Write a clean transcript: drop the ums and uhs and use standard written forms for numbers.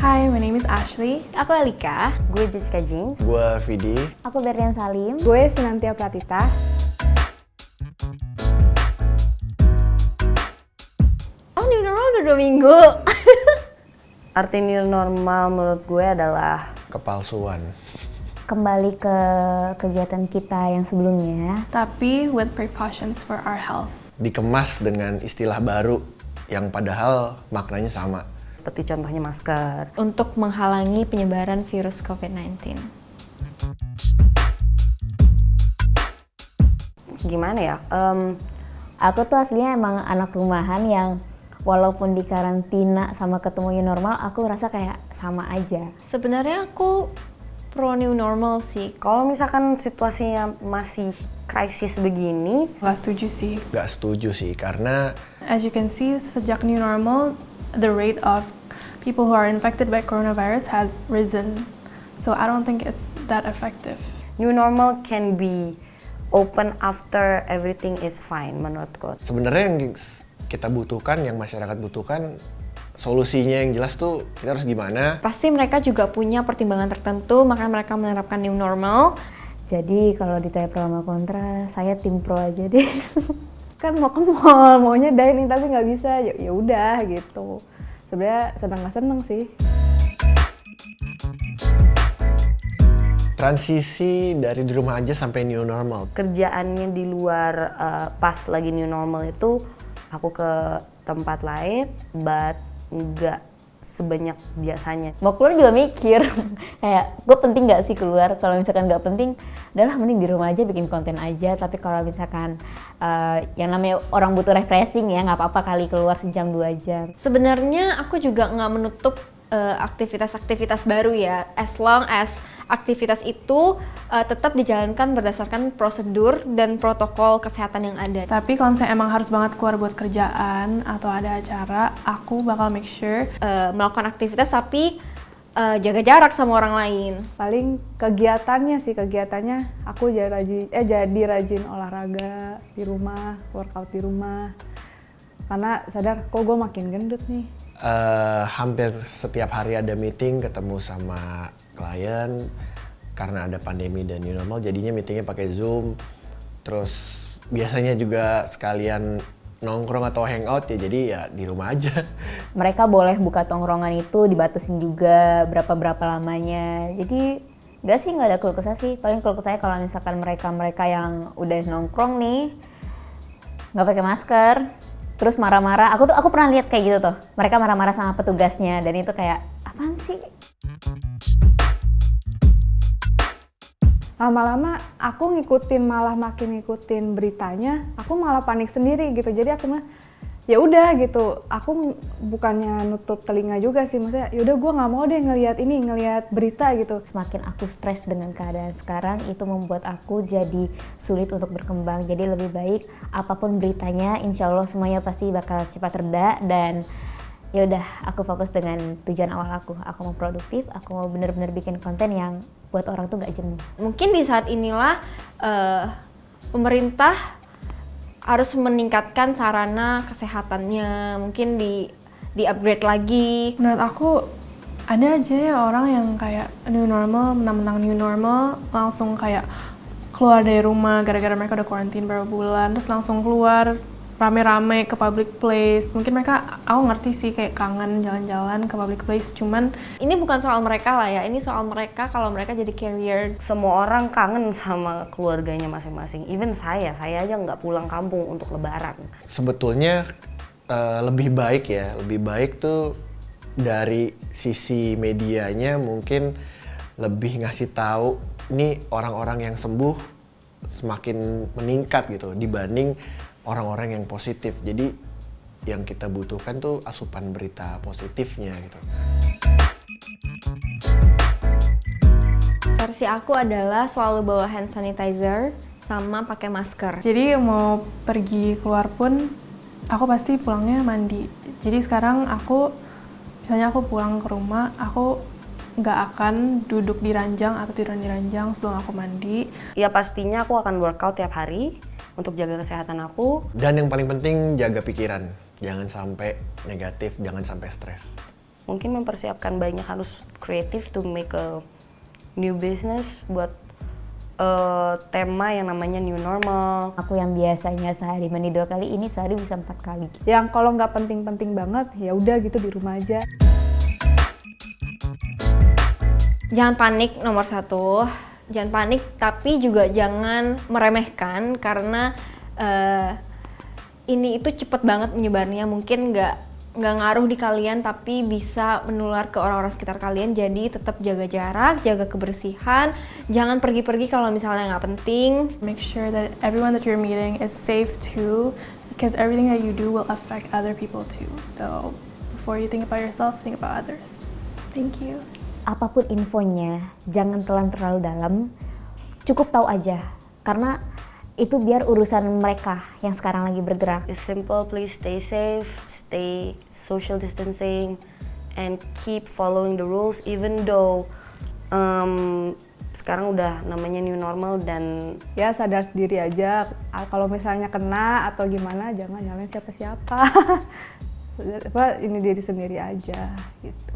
Hi, my name is Ashley. Aku Alika. Gue Jessica Jings. Gue Vidi. Aku Berlian Salim. Gue Sinantia Pratita. Oh, new normal udah 2 minggu. Arti new normal menurut gue adalah Kepalsuan. Kembali ke kegiatan kita yang sebelumnya. Tapi with precautions for our health. Dikemas dengan istilah baru yang padahal maknanya sama. seperti contohnya masker. Untuk menghalangi penyebaran virus COVID-19. Gimana ya? Aku tuh aslinya emang anak rumahan yang walaupun di karantina sama ketemu new normal, aku rasa kayak sama aja. Sebenarnya aku pro new normal sih. Kalau misalkan situasinya masih krisis begini, Gak setuju sih. Gak setuju sih, karena As you can see, sejak new normal, the rate of people who are infected by coronavirus has risen. So I don't think it's that effective. new normal can be open after everything is fine menurutku. sebenarnya yang kita butuhkan, yang masyarakat butuhkan, solusinya yang jelas tuh kita harus gimana. Pasti mereka juga punya pertimbangan tertentu, makanya mereka menerapkan new normal. Jadi kalau ditanya pro sama kontra, saya tim pro aja deh. Kan mau ke mall, maunya dining tapi nggak bisa, ya udah gitu. Sebenarnya seneng nggak seneng sih. Transisi dari di rumah aja sampai new normal. Kerjaannya di luar pas lagi new normal itu aku ke tempat lain, but nggak sebanyak biasanya. Mau keluar juga mikir, kayak gue penting gak sih keluar? Kalau misalkan gak penting, udahlah mending di rumah aja bikin konten aja. Tapi kalau misalkan yang namanya orang butuh refreshing ya, nggak apa-apa kali keluar sejam 2 jam. Sebenarnya aku juga nggak menutup aktivitas-aktivitas baru ya, as long as aktivitas itu tetap dijalankan berdasarkan prosedur dan protokol kesehatan yang ada. Tapi kalau misalnya emang harus banget keluar buat kerjaan atau ada acara, aku bakal make sure Melakukan aktivitas tapi jaga jarak sama orang lain. Paling kegiatannya aku jadi rajin olahraga di rumah, workout di rumah. Karena sadar kok gue makin gendut nih. Hampir setiap hari ada meeting, ketemu sama klien. Karena ada pandemi dan new normal, jadinya meetingnya pakai Zoom. Terus biasanya juga sekalian nongkrong atau hangout ya, jadi ya di rumah aja. Mereka boleh buka tongkrongan itu dibatasin juga berapa lamanya. Jadi nggak ada keluh kesah sih. Paling keluh kesahnya kalau misalkan mereka yang udah nongkrong nih nggak pakai masker, terus marah-marah. Aku pernah lihat kayak gitu tuh. Mereka marah-marah sama petugasnya dan itu kayak apaan sih? Lama-lama aku malah makin ngikutin beritanya, aku malah panik sendiri gitu. Jadi aku mah ya udah gitu. Aku bukannya nutup telinga juga sih, maksudnya yaudah gue nggak mau deh ngelihat berita gitu. Semakin aku stres dengan keadaan sekarang, itu membuat aku jadi sulit untuk berkembang. Jadi lebih baik apapun beritanya, insya Allah semuanya pasti bakal cepat reda. Dan ya udah, aku fokus dengan tujuan awal aku. Aku mau produktif, aku mau bener-bener bikin konten yang buat orang tuh gak jenuh. Mungkin di saat inilah pemerintah harus meningkatkan sarana kesehatannya, mungkin di upgrade lagi. menurut aku ada aja ya orang yang kayak new normal, mentang-mentang new normal langsung kayak keluar dari rumah gara-gara mereka udah quarantine berapa bulan, terus langsung keluar rame-rame ke public place. Mungkin mereka, aku ngerti sih kayak kangen jalan-jalan ke public place, cuman Ini bukan soal mereka lah ya, ini soal mereka kalau mereka jadi carrier. Semua orang kangen sama keluarganya masing-masing. Even saya aja nggak pulang kampung untuk lebaran. Sebetulnya lebih baik tuh dari sisi medianya mungkin lebih ngasih tahu nih orang-orang yang sembuh semakin meningkat gitu dibanding orang-orang yang positif. Jadi yang kita butuhkan tuh asupan berita positifnya gitu. Versi aku adalah selalu bawa hand sanitizer sama pakai masker. jadi mau pergi keluar pun aku pasti pulangnya mandi. Jadi sekarang misalnya aku pulang ke rumah, aku nggak akan duduk di ranjang atau tiduran di ranjang sebelum aku mandi. Ya pastinya aku akan workout tiap hari untuk jaga kesehatan aku. Dan yang paling penting jaga pikiran. Jangan sampai negatif, jangan sampai stres. mungkin mempersiapkan banyak, harus kreatif to make a new business buat tema yang namanya new normal. Aku yang biasanya sehari mandi 2 kali, ini sehari bisa 4 kali. Yang kalau nggak penting-penting banget, ya udah gitu di rumah aja. Jangan panik, nomor 1. Jangan panik, tapi juga jangan meremehkan karena ini itu cepet banget menyebarnya. Mungkin nggak ngaruh di kalian, tapi bisa menular ke orang-orang sekitar kalian. Jadi tetap jaga jarak, jaga kebersihan, jangan pergi-pergi kalau misalnya nggak penting. Make sure that everyone that you're meeting is safe too, because everything that you do will affect other people too. So before you think about yourself, think about others. Thank you. Apapun infonya, jangan telan terlalu dalam, cukup tahu aja. Karena itu biar urusan mereka yang sekarang lagi bergerak. It's simple, please stay safe, stay social distancing, and keep following the rules even though sekarang udah namanya new normal. Dan Ya sadar diri aja, kalau misalnya kena atau gimana jangan nyalain siapa-siapa. Ini diri sendiri aja gitu.